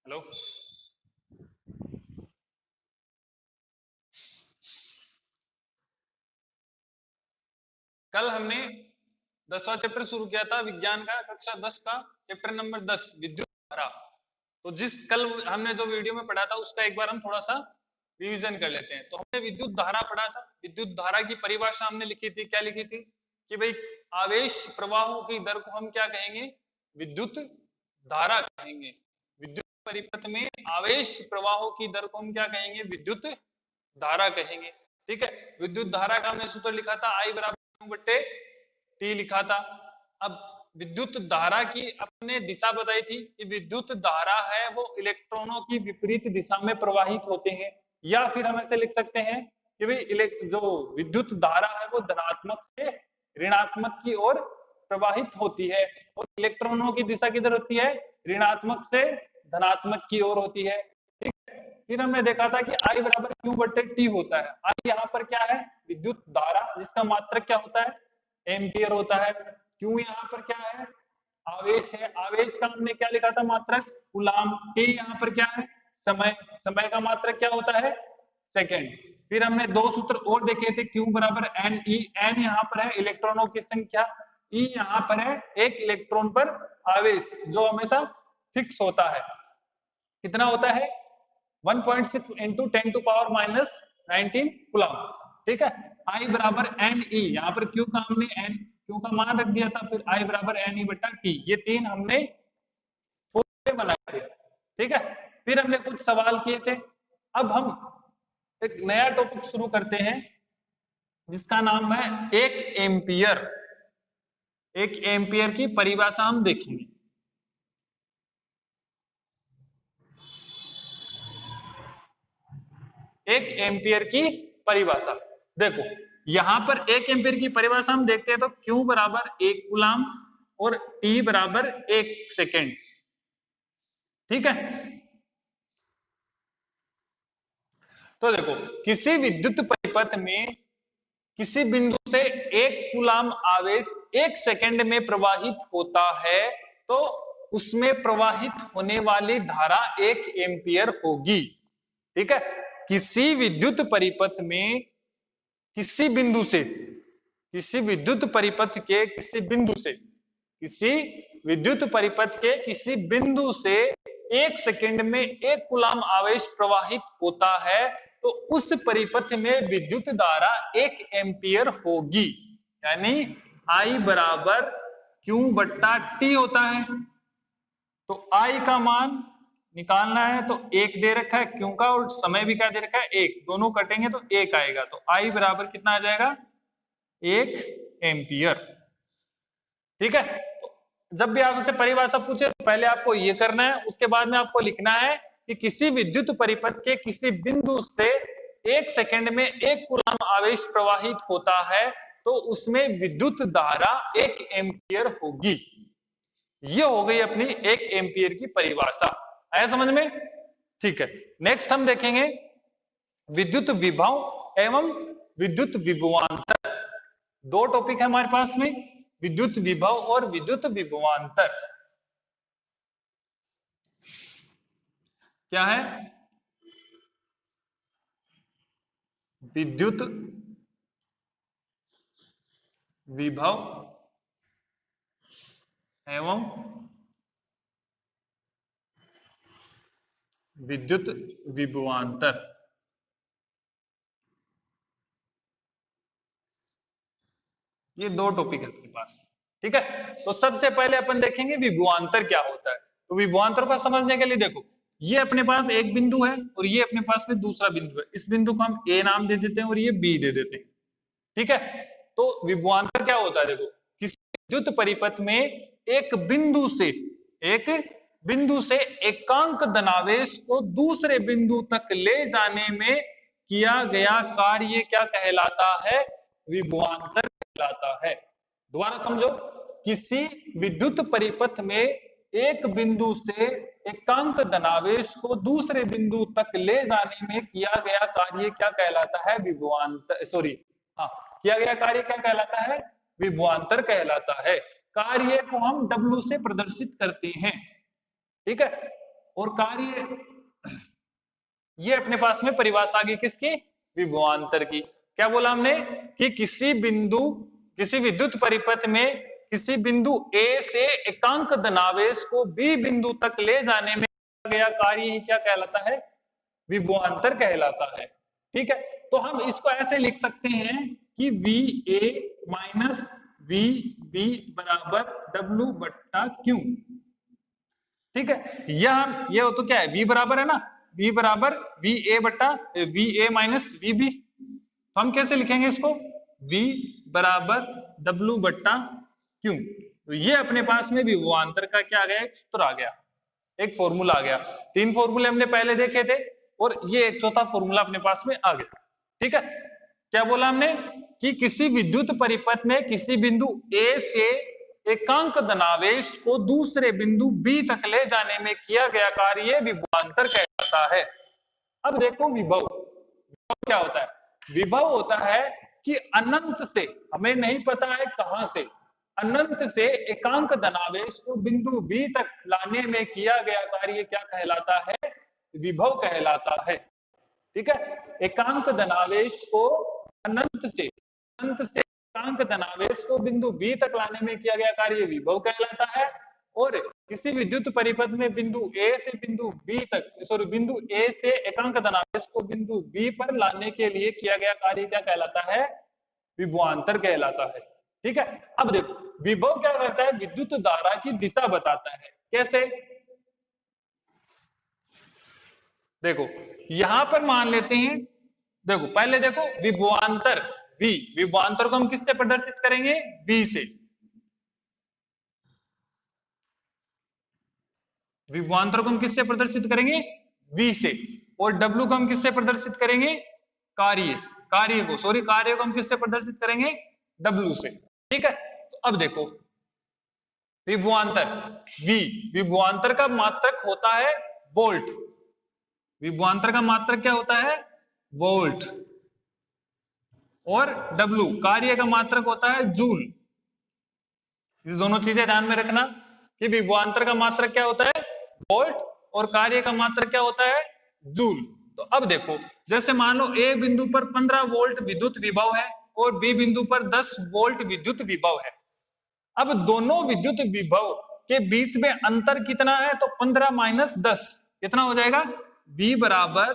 Hello. कल हमने 10वां chapter शुरू किया था विज्ञान का, कक्षा 10 का चैप्टर नंबर 10 विद्युत धारा। तो जिस कल हमने जो वीडियो में पढ़ा था उसका एक बार हम थोड़ा सा रिवीजन कर लेते हैं। तो हमने विद्युत धारा पढ़ा था। विद्युत धारा की परिभाषा हमने लिखी थी। क्या लिखी थी कि भाई आवेश प्रवाहों की दर को हम क्या कहेंगे? विद्युत धारा कहेंगे। विद्युत परिपथ में आवेश प्रवाहों की दर को हम क्या कहेंगे? विद्युत धारा कहेंगे। ठीक है। विद्युत धारा का हमने सूत्र लिखा था I बराबर Q बट्टे T लिखा था। अब विद्युत धारा की अपने दिशा बताई थी कि विद्युत धारा है वो इलेक्ट्रॉनों की विपरीत दिशा में प्रवाहित होते हैं, या फिर हम ऐसे लिख सकते हैं कि भाई जो विद्युत धारा है वो धनात्मक से ऋणात्मक की ओर प्रवाहित होती है, और इलेक्ट्रॉनों की दिशा किधर होती है? ऋणात्मक से धनात्मक की ओर होती है। फिर हमने देखा था कि I बराबर Q बट्टे T होता है। I यहाँ पर क्या है? विद्युत धारा, जिसका मात्रक क्या होता है? एम्पियर होता है। Q यहाँ पर क्या है? आवेश है। आवेश का हमने क्या लिखा था मात्रक? कूलाम। T यहाँ पर क्या है? समय। समय का मात्रक क्या होता है? सेकेंड। फिर हमने दो सूत्र और देखे थे, Q बराबर N E। N यहाँ पर है इलेक्ट्रॉनों की संख्या, E यहाँ पर है एक इलेक्ट्रॉन पर आवेश, जो हमेशा फिक्स होता है। कितना होता है? 1.6 into 10 to power minus 19 coulomb. ठीक है। I बराबर एन ई, यहाँ पर Q का हमने Q का मान रख दिया था, फिर I बराबर एन ई बटा टी। ये तीन हमने फॉर्मूले बनाए थे। ठीक है। फिर हमने कुछ सवाल किए थे। अब हम एक नया टॉपिक शुरू करते हैं जिसका नाम है 1 एम्पियर। 1 एम्पियर की परिभाषा हम देखेंगे। एक एम्पियर की परिभाषा देखो, यहां पर 1 एम्पियर की परिभाषा हम देखते हैं तो Q बराबर 1 कूलाम और T बराबर 1 सेकेंड। ठीक है। तो देखो, किसी विद्युत परिपथ में किसी बिंदु से 1 कूलाम आवेश 1 सेकेंड में प्रवाहित होता है तो उसमें प्रवाहित होने वाली धारा 1 एम्पियर होगी। ठीक है। किसी विद्युत परिपथ में किसी बिंदु से, किसी विद्युत परिपथ के किसी बिंदु से, किसी विद्युत परिपथ के किसी बिंदु से 1 सेकेंड में 1 कूलाम आवेश प्रवाहित होता है तो उस परिपथ में विद्युत धारा 1 एम्पियर होगी। यानी I बराबर Q बट्टा T होता है। तो I का मान निकालना है तो 1 दे रखा है Q का, और समय भी क्या दे रखा है? 1। दोनों कटेंगे तो 1 आएगा। तो I बराबर कितना आ जाएगा? 1 एम्पियर। ठीक है। तो जब भी आपसे परिभाषा पूछे तो पहले आपको ये करना है, उसके बाद में आपको लिखना है कि किसी विद्युत परिपथ के किसी बिंदु से 1 सेकेंड में 1 कूलाम आवेश प्रवाहित होता है तो उसमें विद्युत धारा 1 एम्पियर होगी। ये हो गई अपनी 1 एम्पियर की परिभाषा। आया समझ में? ठीक है। नेक्स्ट हम देखेंगे विद्युत विभव एवं विद्युत विभवांतर। दो टॉपिक है हमारे पास में, विद्युत विभव और विद्युत विभवांतर। क्या है? विद्युत विभव एवं विद्युत विभवांतर। ये दो टॉपिक है अपने पास। ठीक है। तो सबसे पहले अपन देखेंगे विभवांतर क्या होता है। तो विभवांतर को समझने के लिए देखो, ये अपने पास एक बिंदु है और ये अपने पास में दूसरा बिंदु है। इस बिंदु को हम A नाम दे देते हैं और ये B दे देते हैं। ठीक है। तो विभवांतर क्या होता है? देखो, किसी विद्युत परिपथ में एक बिंदु से एकांक धनावेश को दूसरे बिंदु तक ले जाने में किया गया कार्य क्या कहलाता है? विभवांतर कहलाता है। दोबारा समझो, किसी विद्युत परिपथ में एक बिंदु से एकांक धनावेश को दूसरे बिंदु तक ले जाने में किया गया कार्य क्या कहलाता है? विभवांतर। सॉरी, हाँ, किया गया कार्य क्या कहलाता है? विभवांतर कहलाता है। कार्य को हम W से प्रदर्शित करते हैं। ठीक है। और कार्य, ये अपने पास में परिभाषा आ गई किसकी, विभवांतर की। क्या बोला हमने कि किसी बिंदु, किसी विद्युत परिपथ में किसी बिंदु ए से एकांक धनावेश को बी बिंदु तक ले जाने में किया गया कार्य ही क्या कहलाता है, विभवांतर कहलाता है। ठीक है, तो हम इसको ऐसे लिख सकते हैं कि V A minus V B बराबर डब्ल्यू बट्टा क्यू। ठीक है, ये हो तो क्या है, v बराबर है ना, v बराबर वी ए बट्टा V A minus V B. तो हम कैसे लिखेंगे इसको, v बराबर w बट्टा क्यू। तो ये अपने पास में विभवांतर का क्या आ गया, एक सूत्र आ गया, एक फॉर्मूला आ गया। तीन फॉर्मूले हमने पहले देखे थे और ये एक चौथा फॉर्मूला अपने पास में आ गया। ठीक है, क्या बोला हमने कि किसी विद्युत परिपथ में किसी बिंदु ए से एकांक धनावेश को दूसरे बिंदु बी तक ले जाने में किया गया कार्य विभवांतर कहलाता है। अब देखो विभव, क्या होता है, विभव होता है कि अनंत से, हमें नहीं पता है कहां से, अनंत से एकांक धनावेश को बिंदु बी तक लाने में किया गया कार्य क्या कहलाता है, विभव कहलाता है। ठीक है, एकांक धनावेश को अनंत से एकांक धनावेश को बिंदु बी तक लाने में किया गया कार्य विभव कहलाता है। और किसी विद्युत परिपथ में बिंदु ए से बिंदु बी तक, सॉरी बिंदु ए से एकांक धनावेश को बिंदु बी पर लाने के लिए किया गया कार्य क्या कहलाता है, विभवांतर कहलाता है। ठीक है, अब देखो विभव क्या करता है, विद्युत धारा की दिशा बताता है। कैसे, देखो यहां पर मान लेते हैं, देखो पहले देखो विभवांतर V, विभवांतर को हम किससे प्रदर्शित करेंगे, V से। विभवांतर को हम किससे प्रदर्शित करेंगे, V से। और W को हम किससे प्रदर्शित करेंगे, कार्य को हम किससे प्रदर्शित करेंगे, W से। ठीक है, तो अब देखो विभवांतर V, विभवांतर का मात्रक होता है वोल्ट, विभवांतर का मात्रक क्या होता है, वोल्ट। और W कार्य का मात्रक होता है जूल। ये दोनों चीजें ध्यान में रखना कि विभवांतर का मात्रक क्या होता है, वोल्ट, और कार्य का मात्रक क्या होता है, जूल। तो अब देखो जैसे मान लो ए बिंदु पर 15 वोल्ट विद्युत विभव है और बी बिंदु पर 10 वोल्ट विद्युत विभव है। अब दोनों विद्युत विभव के बीच में अंतर कितना है, तो 15 माइनस 10 कितना हो जाएगा, V बराबर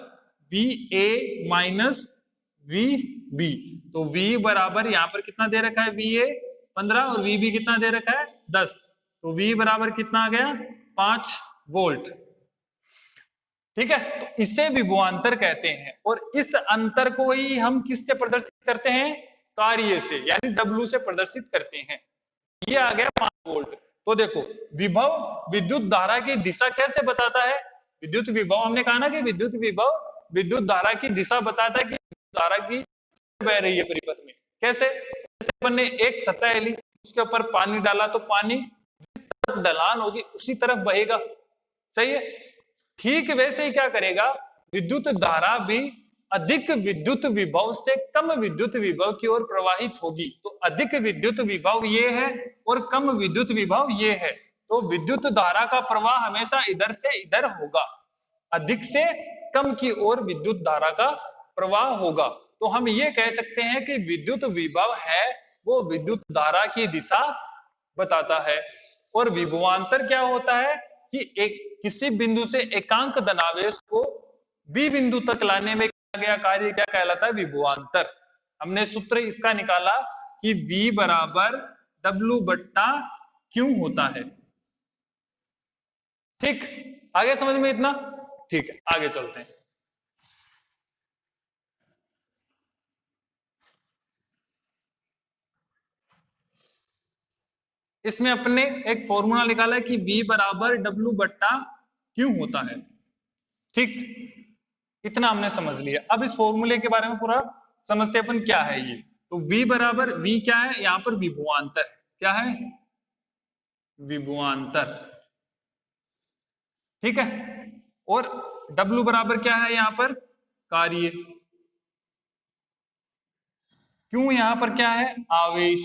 V A minus V B. तो V बराबर यहां पर कितना दे रखा है, वी ए 15 और वी बी कितना दे रखा है 10। तो V बराबर कितना आ गया, 5 वोल्ट। ठीक है, तो इसे विभवांतर कहते हैं। और इस अंतर को ही हम किससे प्रदर्शित करते हैं, कार्य से, यानी W से प्रदर्शित करते हैं। ये आ गया 5 वोल्ट। तो देखो विभव विद्युत धारा की दिशा कैसे बताता है, विद्युत विभव हमने कहा ना कि विद्युत विभव विद्युत धारा की दिशा बताता है कि धारा की बह रही है परिपथ में। कैसे, जैसे अपन ने एक सतह ली, उसके ऊपर पानी डाला, तो पानी जिस तरफ ढलान होगी उसी तरफ बहेगा। सही है, ठीक वैसे ही क्या करेगा, विद्युत धारा भी अधिक विद्युत विभव से कम विद्युत विभव की ओर प्रवाहित होगी। तो अधिक विद्युत विभव ये है और कम विद्युत विभव ये है, तो विद्युत धारा का प्रवाह हमेशा इधर से इधर होगा, अधिक से कम की ओर विद्युत धारा का प्रवाह होगा। तो हम ये कह सकते हैं कि विद्युत विभव है वो विद्युत धारा की दिशा बताता है। और विभवांतर क्या होता है कि एक किसी बिंदु से एकांक धनावेश को बी बिंदु तक लाने में किया गया कार्य क्या कहलाता है, विभवांतर। हमने सूत्र इसका निकाला कि V बराबर W बट्टा Q होता है। ठीक, आगे समझ में इतना, ठीक है आगे चलते हैं। इसमें अपने एक फॉर्मूला निकाला है कि V बराबर W बट्टा Q होता है। ठीक, इतना हमने समझ लिया। अब इस फॉर्मूले के बारे में पूरा समझते अपन क्या है ये। तो V बराबर, V क्या है, यहां पर विभवांतर, क्या है, विभवांतर। ठीक है, और W बराबर क्या है यहां पर, कार्य। क्यों यहां पर क्या है, आवेश।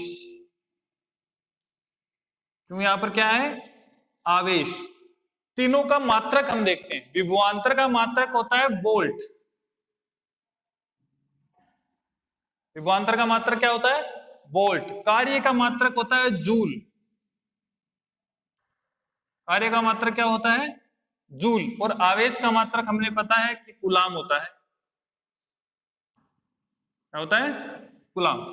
क्यों यहां पर क्या है, आवेश। तीनों का मात्रक हम देखते हैं। विभवांतर का मात्रक होता है वोल्ट। विभवांतर का मात्रक क्या होता है? वोल्ट। कार्य का मात्रक होता है जूल। कार्य का मात्रक क्या होता है? जूल। और आवेश का मात्रक हमने पता है कि कूलाम होता है। क्या होता है? कूलाम।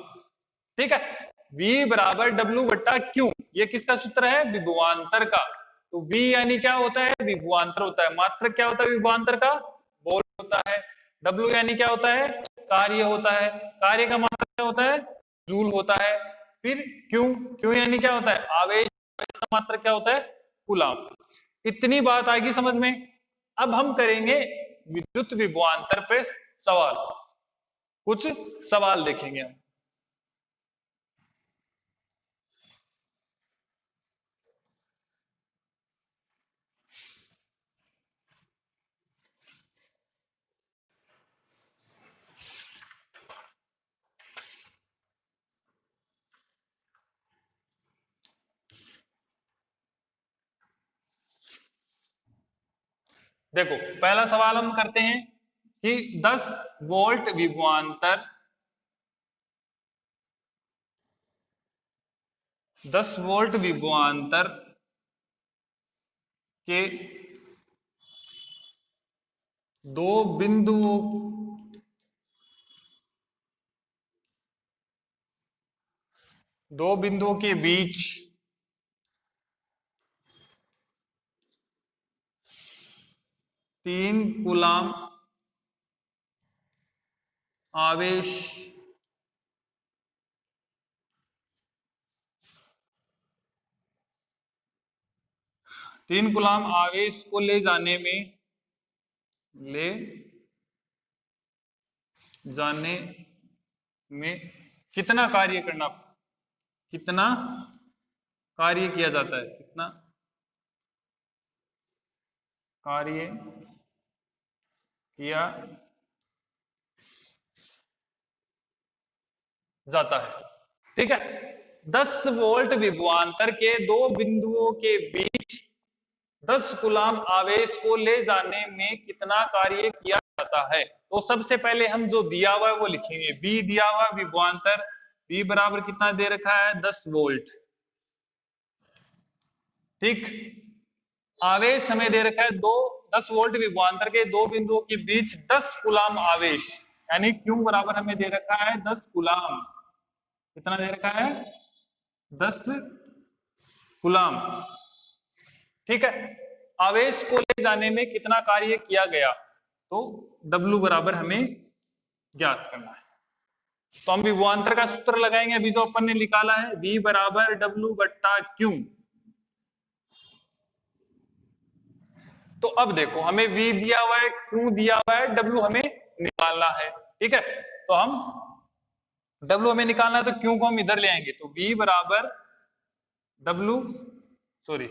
ठीक है। V बराबर W बट्टा Q, ये किसका सूत्र है? विभवांतर का। तो V यानी क्या होता है? विभवांतर होता है। मात्रक क्या होता है विभवांतर का? वोल्ट होता है। W यानी क्या होता है? कार्य होता है। कार्य का मात्रक क्या होता है? जूल होता है। फिर Q यानी क्या होता है? आवेश। आवेश का मात्रक क्या होता है? कूलाम। इतनी बात आएगी समझ में। अब हम करेंगे विद्युत विभवांतर पे सवाल। कुछ सवाल देखेंगे हम। देखो पहला सवाल हम करते हैं कि 10 वोल्ट विभवांतर 10 वोल्ट विभवांतर के दो बिंदुओं के बीच तीन कूलाम आवेश को ले जाने में कितना कार्य किया जाता है? कितना कार्य किया जाता है? ठीक है। 10 वोल्ट विभवांतर के दो बिंदुओं के बीच 10 कूलाम आवेश को ले जाने में कितना कार्य किया जाता है? तो सबसे पहले हम जो दिया हुआ है वो लिखेंगे। V दिया हुआ विभवांतर, V बराबर कितना दे रखा है? 10 वोल्ट। ठीक। आवेश हमें दे रखा है 10 वोल्ट विभवांतर के दो बिंदुओं के बीच 10 कूलाम आवेश, यानी Q बराबर हमें दे रखा है 10 कूलाम। कितना दे रखा है? 10 कूलाम। ठीक है। आवेश को ले जाने में कितना कार्य किया गया? तो W बराबर हमें ज्ञात करना है। तो हम विभवांतर का सूत्र लगाएंगे अभी जो अपन ने निकाला है, V बराबर W बट्टा Q। तो अब देखो हमें V दिया हुआ है, Q दिया हुआ है, W हमें निकालना है। ठीक है। तो हम W हमें निकालना है तो Q को हम इधर ले आएंगे। तो V बराबर W, सॉरी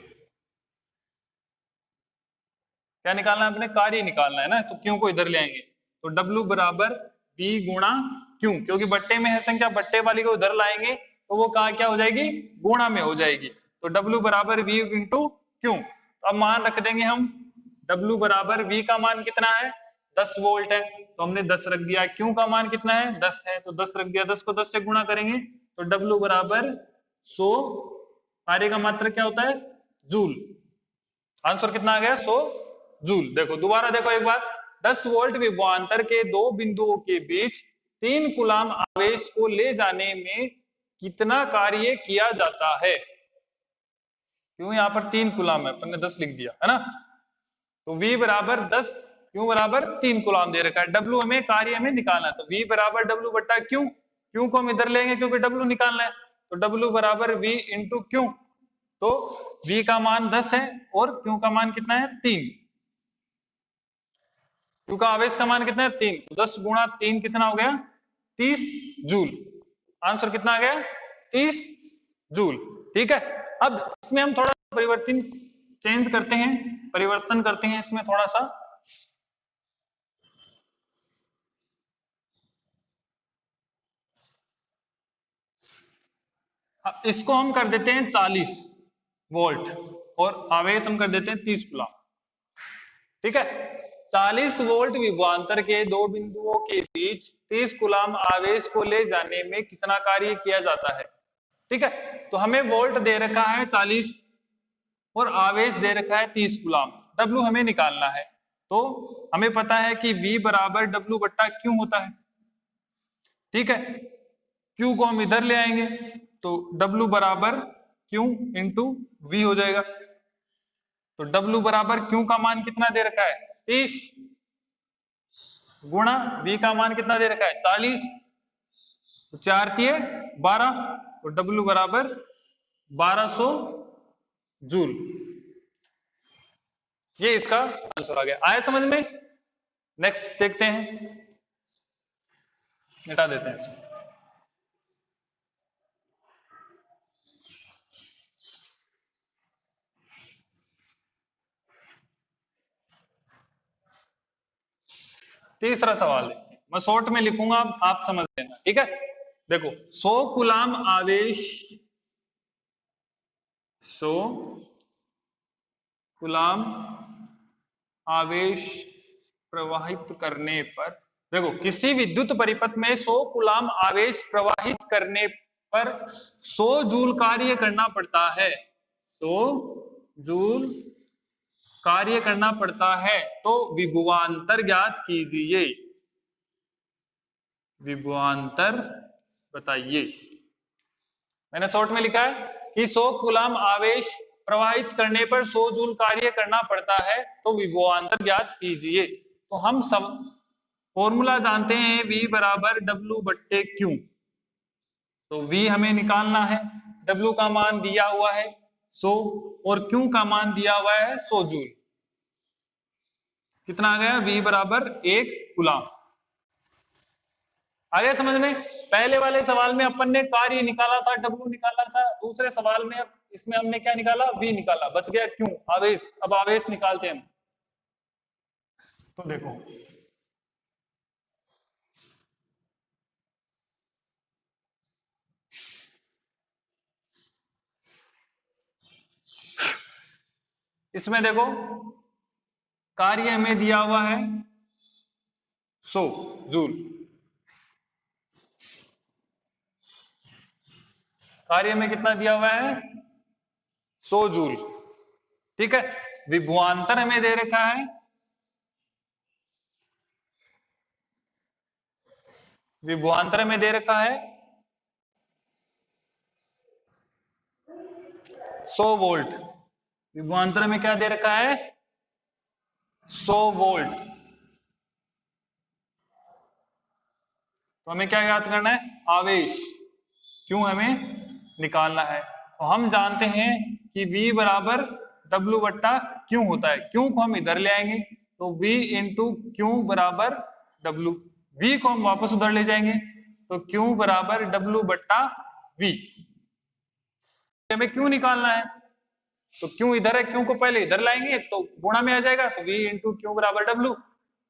क्या निकालना है? अपने कार्य निकालना है ना, तो Q को इधर ले आएंगे। तो W बराबर V गुणा Q, क्योंकि बट्टे में है संख्या, बट्टे वाली को उधर लाएंगे तो वो कहा क्या हो जाएगी? गुणा में हो जाएगी। तो W बराबर V इंटू Q। तो अब मान रख देंगे हम। W बराबर V का मान कितना है? 10 वोल्ट है, तो हमने 10 रख दिया। Q का मान कितना है? 10 है, तो 10 रख दिया। 10 को 10 से गुणा करेंगे तो W बराबर 100। कार्य का मात्रक क्या होता है? जूल। आंसर कितना आ गया? 100 जूल। देखो दोबारा देखो एक बार। 10 वोल्ट विभवांतर के दो बिंदुओं के बीच 3 कूलाम आवेश को ले जाने में कितना कार्य किया जाता है? क्यों यहाँ पर 3 कूलाम है, अपन ने 10 लिख दिया है ना। तो V बराबर 10, Q बराबर 3 कूलाम दे रखा है। W हमें कार्य में निकालना है, तो V बराबर W बट्टा Q। Q को हम इधर लेंगे क्योंकि W निकालना है। तो W बराबर V इंटू Q। तो V का मान 10 है और Q का मान कितना है? 3। Q का आवेश का मान कितना है? 3। 10 गुणा 3 कितना हो गया? 30 जूल। आंसर कितना आ गया? 30 जूल। ठीक है। अब इसमें हम थोड़ा परिवर्तन चेंज करते हैं, परिवर्तन करते हैं इसमें थोड़ा सा। इसको हम कर देते हैं 40 वोल्ट और आवेश हम कर देते हैं 30 कूलम। ठीक है। 40 वोल्ट विभवांतर के दो बिंदुओं के बीच 30 कूलाम आवेश को ले जाने में कितना कार्य किया जाता है। ठीक है, तो हमें वोल्ट दे रखा है 40 और आवेश दे रखा है 30 कूलाम। डब्ल्यू हमें निकालना है। तो हमें पता है कि V बराबर डब्ल्यू बट्टा क्यू होता है। ठीक है, क्यू को हम इधर ले आएंगे तो डब्ल्यू बराबर क्यू इंटू वी हो जाएगा। तो डब्ल्यू बराबर क्यू का मान कितना दे रखा है 30 गुणा वी का मान कितना दे रखा है 40, तो 4 तिये 12, तो डब्ल्यू बराबर 1200 जूल। ये इसका आंसर आ गया। आया समझ में? नेक्स्ट देखते हैं, मिटा देते हैं इसे। तीसरा सवाल देखते हैं, मैं शॉर्ट में लिखूंगा, आप समझ लेना। ठीक है, देखो 100 कूलाम आवेश, 100 कूलाम आवेश प्रवाहित करने पर, देखो किसी विद्युत परिपथ में 100 कूलाम आवेश प्रवाहित करने पर 100 जूल कार्य करना पड़ता है। 100 जूल कार्य करना पड़ता है, तो विभवांतर ज्ञात कीजिए। विभवांतर बताइए। मैंने शॉर्ट में लिखा है कि 100 कूलाम आवेश प्रवाहित करने पर 100 जूल कार्य करना पड़ता है, तो विभवांतर ज्ञात कीजिए। तो हम सब फॉर्मूला जानते हैं, V बराबर डब्ल्यू बट्टे क्यू। तो V हमें निकालना है, W का मान दिया हुआ है 100 और Q का मान दिया हुआ है 100 जूल। कितना आ गया? V बराबर 1 कूलाम। आ गया समझ में? पहले वाले सवाल में अपन ने कार्य निकाला था, W निकाला था। दूसरे सवाल में इसमें हमने क्या निकाला? V निकाला। बच गया क्यों? आवेश। अब आवेश निकालते हैं हम। तो देखो इसमें देखो कार्य हमें दिया हुआ है 100 जूल। कार्य में कितना दिया हुआ है? 100 जूल। ठीक है, विभवांतर हमें दे रखा है, विभवांतर में दे रखा है 100 वोल्ट। विभवांतर में क्या दे रखा है? 100 वोल्ट। तो हमें क्या याद करना है? आवेश। क्यों हमें निकालना है। तो हम जानते हैं कि V बराबर W बट्टा क्यू होता है। क्यू को हम इधर ले आएंगे तो V इंटू क्यू बराबर W। V को हम वापस उधर ले जाएंगे तो Q बराबर W बट्टा V। हमें क्यों निकालना है, तो क्यों इधर है, क्यों को पहले इधर लाएंगे तो गुणा में आ जाएगा, तो V इंटू क्यू बराबर W।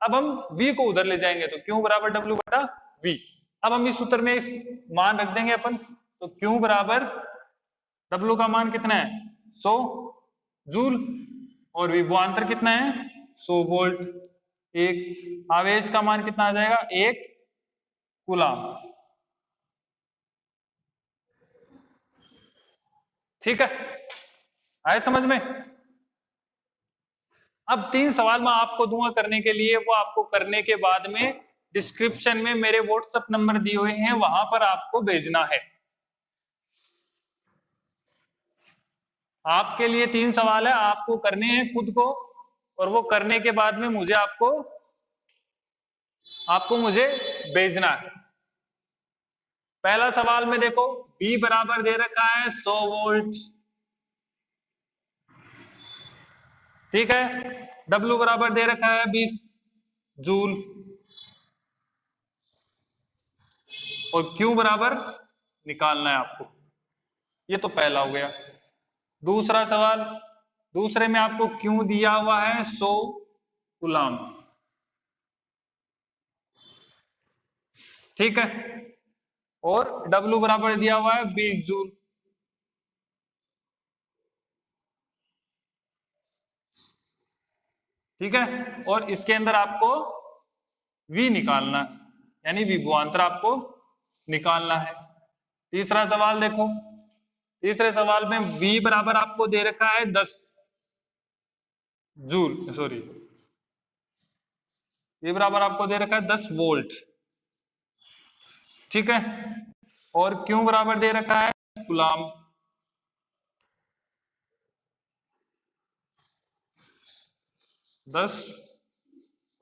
अब हम V को उधर ले जाएंगे तो Q बराबर W बटा V। अब हम इस सूत्र में इस मान रख देंगे अपन, तो Q बराबर W का मान कितना है 100 जूल और विभवांतर कितना है 100 वोल्ट। एक आवेश का मान कितना आ जाएगा 1 कूलाम। ठीक है, आए समझ में? अब 3 सवाल मैं आपको दूंगा करने के लिए, वो आपको करने के बाद में डिस्क्रिप्शन में मेरे व्हाट्सएप नंबर दिए हुए हैं, वहां पर आपको भेजना है। आपके लिए 3 सवाल है, आपको करने हैं खुद को, और वो करने के बाद में मुझे आपको मुझे भेजना है। पहला सवाल में देखो B बराबर दे रखा है 100 वोल्ट। ठीक है, W बराबर दे रखा है 20 जूल और Q बराबर निकालना है आपको। ये तो पहला हो गया। दूसरा सवाल, दूसरे में आपको Q दिया हुआ है 100 कूलाम। ठीक है, और W बराबर दिया हुआ है 20 जूल। ठीक है, और इसके अंदर आपको V निकालना है, यानी विभवांतर आपको निकालना है। तीसरा सवाल देखो, तीसरे सवाल में V बराबर आपको दे रखा है 10 जूल, सॉरी V बराबर आपको दे रखा है 10 वोल्ट, ठीक है, और Q बराबर दे रखा है कूलाम। 10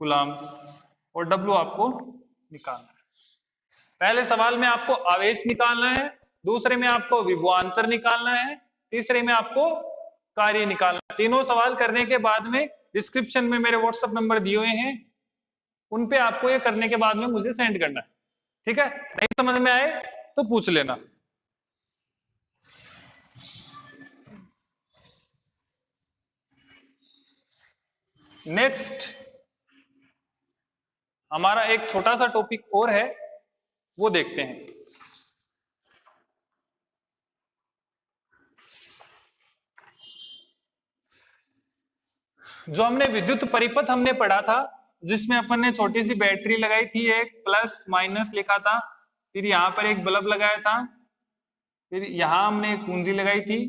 कूलाम और W आपको निकालना है। पहले सवाल में आपको आवेश निकालना है, दूसरे में आपको विभवांतर निकालना है, तीसरे में आपको कार्य निकालना है। तीनों सवाल करने के बाद में डिस्क्रिप्शन में मेरे व्हाट्सएप नंबर दिए हुए हैं, उन पे आपको ये करने के बाद में मुझे सेंड करना है, ठीक है। नहीं समझ में आए तो पूछ लेना। नेक्स्ट हमारा एक छोटा सा टॉपिक और है, वो देखते हैं। जो हमने विद्युत परिपथ हमने पढ़ा था, जिसमें अपन ने छोटी सी बैटरी लगाई थी, एक प्लस माइनस लिखा था, फिर यहां पर एक बल्ब लगाया था, फिर यहां हमने एक कुंजी लगाई थी,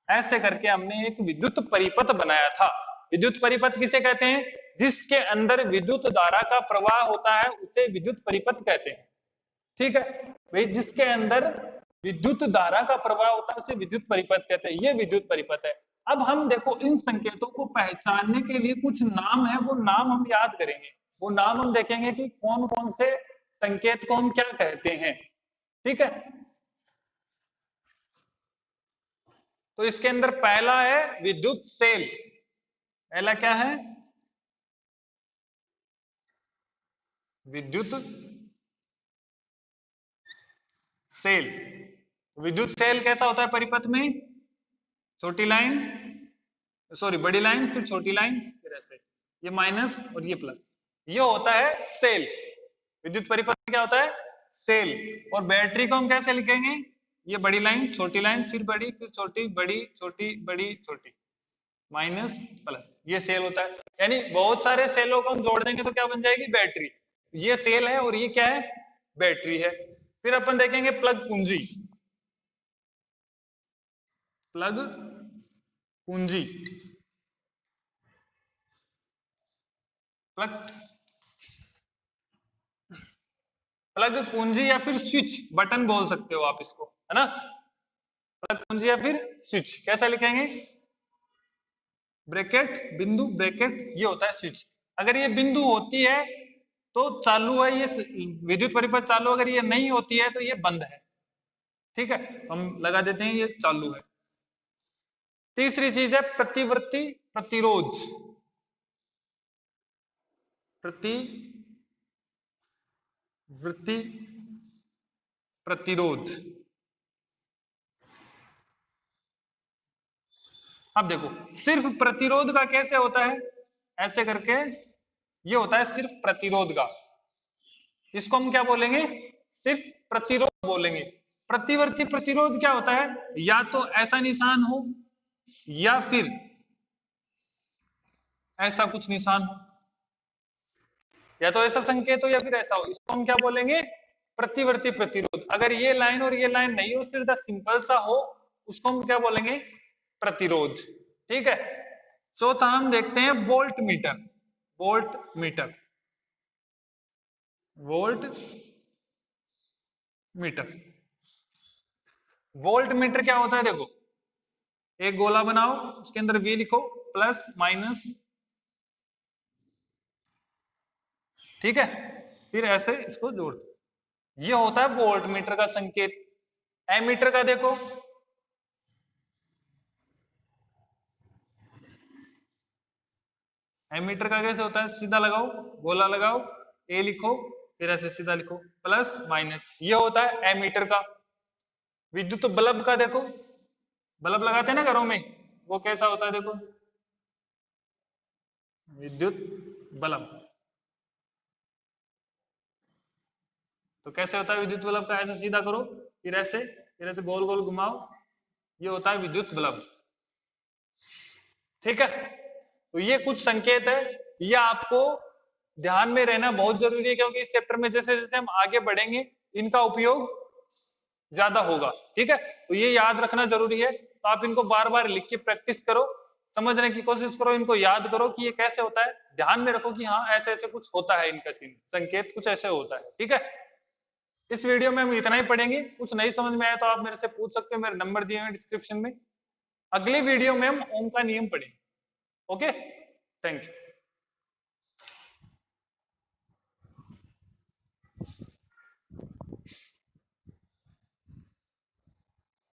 ऐसे करके हमने एक विद्युत परिपथ बनाया था। विद्युत परिपथ किसे कहते हैं? जिसके अंदर विद्युत धारा का प्रवाह होता है उसे विद्युत परिपथ कहते हैं, ठीक है भाई। जिसके अंदर विद्युत धारा का प्रवाह होता है उसे विद्युत परिपथ कहते हैं, ये विद्युत परिपथ है। अब हम देखो इन संकेतों को पहचानने के लिए कुछ नाम है, वो नाम हम याद करेंगे, वो नाम हम देखेंगे कि कौन कौन से संकेत को हम क्या कहते हैं, ठीक है। तो इसके अंदर पहला है विद्युत सेल। पहला क्या है? विद्युत सेल। विद्युत सेल कैसा होता है परिपथ में? छोटी लाइन, सॉरी बड़ी लाइन, फिर छोटी लाइन, फिर ऐसे, ये माइनस और ये प्लस, ये होता है सेल। विद्युत परिपथ में क्या होता है? सेल। और बैटरी को हम कैसे लिखेंगे? ये बड़ी लाइन, छोटी लाइन, फिर बड़ी, फिर छोटी, बड़ी, छोटी, बड़ी, छोटी, माइनस प्लस, ये सेल होता है। यानी बहुत सारे सेलों को हम जोड़ देंगे तो क्या बन जाएगी? बैटरी। ये सेल है और ये क्या है? बैटरी है। फिर अपन देखेंगे प्लग कुंजी। प्लग कुंजी, प्लग प्लग कुंजी या फिर स्विच, बटन बोल सकते हो आप इसको, है ना। प्लग कुंजी या फिर स्विच कैसा लिखेंगे? ब्रैकेट, बिंदु, ब्रैकेट, ये होता है स्विच। अगर ये बिंदु होती है तो चालू है, ये विद्युत परिपथ चालू, अगर ये नहीं होती है तो ये बंद है, ठीक है। हम लगा देते हैं ये चालू है। तीसरी चीज है प्रतिवर्ती प्रतिरोध। प्रतिवृत्ति प्रतिरोध। अब देखो सिर्फ प्रतिरोध का कैसे होता है? ऐसे करके ये होता है सिर्फ प्रतिरोध का, इसको हम क्या बोलेंगे? सिर्फ प्रतिरोध बोलेंगे। प्रतिवर्ती प्रतिरोध क्या होता है? या तो ऐसा निशान हो या फिर ऐसा कुछ निशान हो, या तो ऐसा संकेत हो या फिर ऐसा हो, इसको हम क्या बोलेंगे? प्रतिवर्ती प्रतिरोध। अगर ये लाइन और ये लाइन नहीं हो, सिर्फ सिंपल सा हो, उसको हम क्या बोलेंगे? प्रतिरोध, ठीक है। चौथा हम देखते हैं volt meter. Volt meter, volt meter. Volt meter क्या होता है? देखो एक गोला बनाओ, उसके अंदर V लिखो, प्लस माइनस, ठीक है, फिर ऐसे इसको जोड़ दो, ये होता है वोल्ट मीटर का संकेत। एमीटर का देखो, एमीटर का कैसे होता है? सीधा लगाओ, गोला लगाओ, ए लिखो, फिर ऐसे सीधा लिखो, प्लस माइनस, ये होता है एमीटर का। विद्युत बल्ब का देखो, बल्ब लगाते हैं ना घरों में, वो कैसा होता है? देखो विद्युत बल्ब, तो कैसे होता है विद्युत बल्ब का? ऐसे सीधा करो, फिर ऐसे गोल गोल घुमाओ, ये होता है विद्युत बल्ब, ठीक है। तो ये कुछ संकेत है, ये आपको ध्यान में रहना बहुत जरूरी है, क्योंकि इस चैप्टर में जैसे जैसे हम आगे बढ़ेंगे इनका उपयोग ज्यादा होगा। ठीक है, तो ये याद रखना जरूरी है। तो आप इनको बार बार लिख के प्रैक्टिस करो, समझने की कोशिश करो, इनको याद करो कि ये कैसे होता है, ध्यान में रखो कि हाँ ऐसे ऐसे कुछ होता है, इनका चिन्ह संकेत कुछ ऐसे होता है। ठीक है, इस वीडियो में हम इतना ही पढ़ेंगे, कुछ नहीं समझ में आया तो आप मेरे से पूछ सकते हो, मेरे नंबर दिए हुए डिस्क्रिप्शन में। अगली वीडियो में हम ओम का नियम पढ़ेंगे। Okay, thank you.